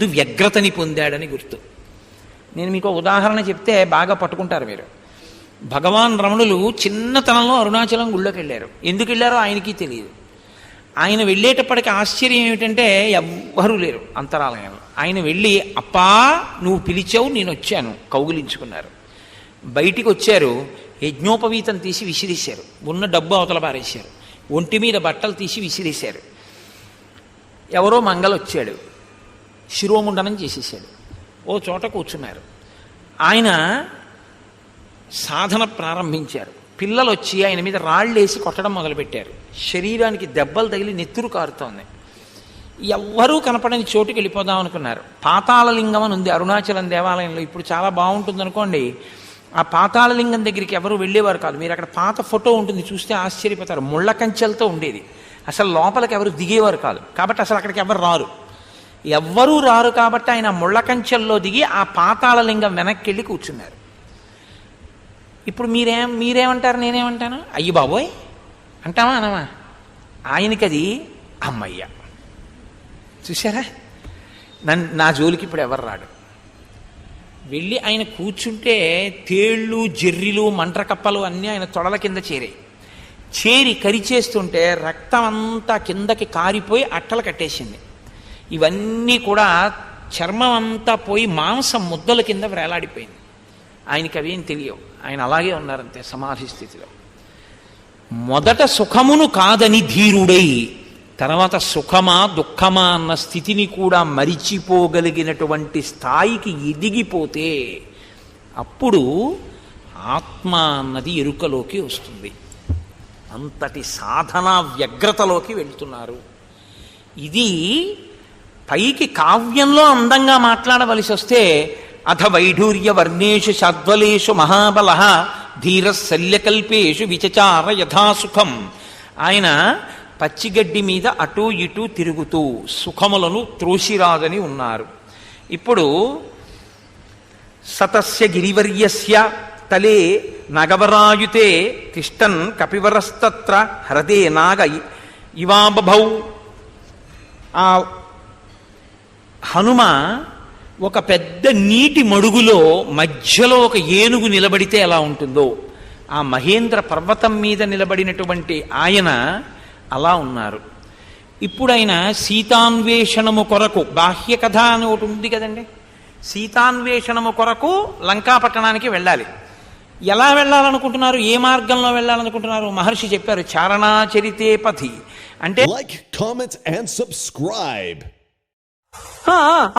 ఎందు వ్యగ్రతని పొందాడని గుర్తు. నేను మీకు ఉదాహరణ చెప్తే బాగా పట్టుకుంటారు మీరు. భగవాన్ రమణులు చిన్నతనంలో అరుణాచలం గుళ్ళోకి వెళ్ళారు. ఎందుకు వెళ్ళారో ఆయనకి తెలియదు. ఆయన వెళ్ళేటప్పటికి ఆశ్చర్యం ఏమిటంటే ఎవ్వరూ లేరు అంతరాలయంలో. ఆయన వెళ్ళి, అప్పా నువ్వు పిలిచావు, నేను వచ్చాను, కౌగిలించుకున్నారు. బయటికి వచ్చారు, యజ్ఞోపవీతం తీసి విసిరేశారు, ఉన్న డబ్బు అవతల పారేశారు, ఒంటి మీద బట్టలు తీసి విసిరేశారు. ఎవరో మంగళొచ్చాడు, శిరోముండనం చేసేసాడు, ఓ చోట కూర్చున్నారు. ఆయన సాధన ప్రారంభించారు. పిల్లలు వచ్చి ఆయన మీద రాళ్ళేసి కొట్టడం మొదలుపెట్టారు. శరీరానికి దెబ్బలు తగిలి నెత్తురు కారుతోంది. ఎవ్వరూ కనపడని చోటుకి వెళ్ళిపోదాం అనుకున్నారు. పాతాళలింగం అని ఉంది అరుణాచలం దేవాలయంలో. ఇప్పుడు చాలా బాగుంటుంది అనుకోండి. ఆ పాతాళలింగం దగ్గరికి ఎవరు వెళ్ళేవారు కాదు. మీరు అక్కడ పాత ఫోటో ఉంటుంది, చూస్తే ఆశ్చర్యపోతారు. ముళ్ళ కంచెలతో ఉండేది. అసలు లోపలికి ఎవరు దిగేవారు కాదు. కాబట్టి అసలు అక్కడికి ఎవరు రారు. ఎవ్వరూ రారు కాబట్టి ఆయన ముళ్ళ కంచెల్లో దిగి ఆ పాతాళలింగం వెనక్కి వెళ్ళి కూర్చున్నారు. ఇప్పుడు మీరేమంటారు, నేనేమంటాను? అయ్యి బాబోయ్ అంటామా అనమా? ఆయనకి అది అమ్మయ్య. చూసారా, నా జోలికి ఇప్పుడు ఎవరు రాడు. వెళ్ళి ఆయన కూర్చుంటే తేళ్ళు, జెర్రిలు, మంట్రకప్పలు అన్నీ ఆయన తొడల కింద చేరాయి. చేరి కరిచేస్తుంటే రక్తం అంతా కిందకి కారిపోయి అట్టలు కట్టేసింది. ఇవన్నీ కూడా చర్మం అంతా పోయి మాంసం ముద్దల కింద వేలాడిపోయింది. ఆయనకి అవేం తెలియవు. ఆయన అలాగే ఉన్నారంతే సమాధి స్థితిలో. మొదట సుఖమును కాదని ధీరుడై తర్వాత సుఖమా దుఃఖమా అన్న స్థితిని కూడా మరిచిపోగలిగినటువంటి స్థాయికి ఎదిగిపోతే అప్పుడు ఆత్మ అన్నది ఎరుకలోకి వస్తుంది. అంతటి సాధనా వ్యగ్రతలోకి వెళ్తున్నారు. ఇది పైకి కావ్యంలో అందంగా మాట్లాడవలసి వస్తే అథ వైఢూర్య వర్ణేషు శాద్వలేషు మహాబల ధీర శల్యకల్పేషు విచచార యథాసుఖం. ఆయన పచ్చిగడ్డి మీద అటూ ఇటూ తిరుగుతూ సుఖములను త్రోసిరాదని ఉన్నారు. ఇప్పుడు సతస్య గిరివర్యస్య తలే నగవరాయుతే తిష్టన్ కపివరస్తత్ర హృదే నాగ ఇవాబభౌ. ఆ హనుమ ఒక పెద్ద నీటి మడుగులో మధ్యలో ఒక ఏనుగు నిలబడితే ఎలా ఉంటుందో, ఆ మహేంద్ర పర్వతం మీద నిలబడినటువంటి ఆయన అలా ఉన్నారు. ఇప్పుడు ఆయన సీతాన్వేషణము కొరకు, బాహ్య కథ అని ఒకటి ఉంది కదండి, సీతాన్వేషణము కొరకు లంకాపట్టణానికి వెళ్ళాలి. ఎలా వెళ్ళాలనుకుంటున్నారు, ఏ మార్గంలో వెళ్ళాలనుకుంటున్నారు? మహర్షి చెప్పారు, చారణాచరితే పథి. అంటే లైక్, కామెంట్ అండ్ సబ్స్క్రైబ్.